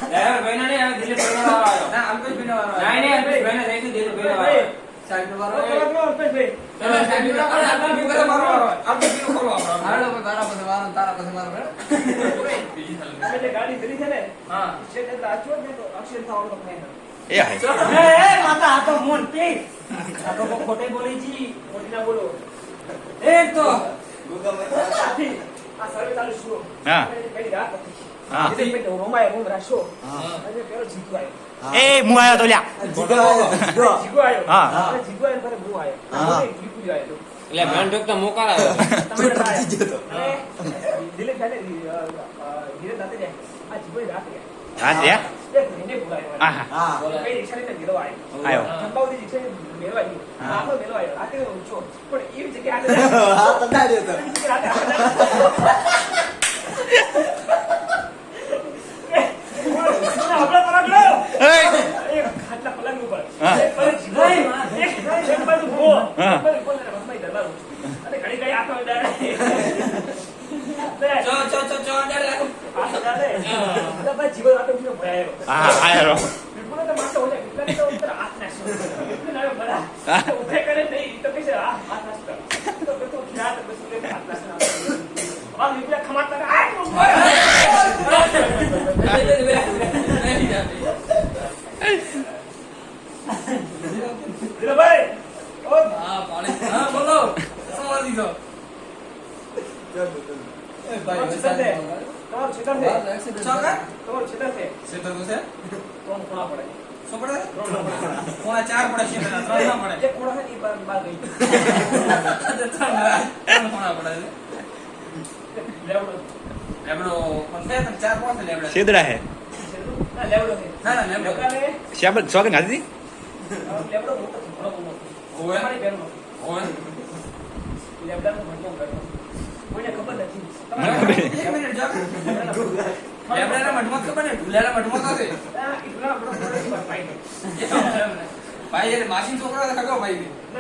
Driver ભાઈના ને આ દિલીપ ભાઈનો વારો આવ્યો. ના અંકુશ ભાઈનો વારો આવ્યો. નહીં નહીં અંકુશ ભાઈને જઈશું દિલીપ ભાઈનો વારો આવ્યો. સાહેબનો વારો ચલો, આવ્યો. સાહેબ આપણે બધા મારો વારો આવ્યો. આપણે બીજું ખોલો આપણો. હાલો ભાઈ મારા પાસે વારો તારા પાસે વારો હેડો. એટલે ગાડી ધરી છે ને હા છે એટલે આચો ને તો અક્ષર થવાનો ફાઈનલ. એ હાય એ માતા આ તો મોન પી આ તો ખોટે બોલી જી ખોટી ના બોલો એ તો આથી આ સર્વે ચાલુ છો હા. પેલી રાત હતી હા. એટલે પેલો રોમાય રોમ રાશો અને પેલો જીગો આવ્યો એ હું આયો તો લ્યા જીગો આવ્યો હા. અને જીગો આવ્યો પર હું આવ્યો હા. અને જીગો આવ્યો એટલે મેન ડોક્ટર મોકાળા આવ્યો. તમે દિલીપ ભાઈ ધીરે દાતે જાય આ જીગો રાત ગયા હા લ્યા એક મહિને બોલાયો હા કઈ રિક્ષા ને મેળો આવ્યો આયો ચંપાવતી રિક્ષા મેળો આવ્યો આખો મેળો આવ્યો રાતે ઊંચો પણ એવી જગ્યાએ હા તંદાડ્યો તો. હા. હા આયો હા પાણી હા બોલો શું વાત દીધો એ ભાઈ વરસાદ તમારું ક્ષેત્ર છે ચોકા તમારું ક્ષેત્ર છે ક્ષેત્ર તો છે ત્રણ ખૂણા પડે શું પડે કોણા ચાર પડે ક્ષેત્ર ત્રણ ના પડે એક ખૂણા છે ને એ બાર ગઈ ત્રણ કોણા પડે લેવડો લેબડો પણ બે ત્રણ ચાર પાંચ લેબડા શેદડા હે ના લેવડો છે ના ના લેબડો લેવડાને શ્યામ સ્વાગત હતી લેવડો મોટો છે ઘણો મોટો ઓવે તમારી બેનનો ઓવે લેવડાનો મહિનો બેઠો કોઈને ખબર નથી એક મિનિટ જો લેબડાના મઠમાં ખબર ને ઢુલાના મઠમાં તો છે આ એટલા આપણો ભાઈ ભાઈ એટલે માસી છોકરા ખગો ભાઈ ના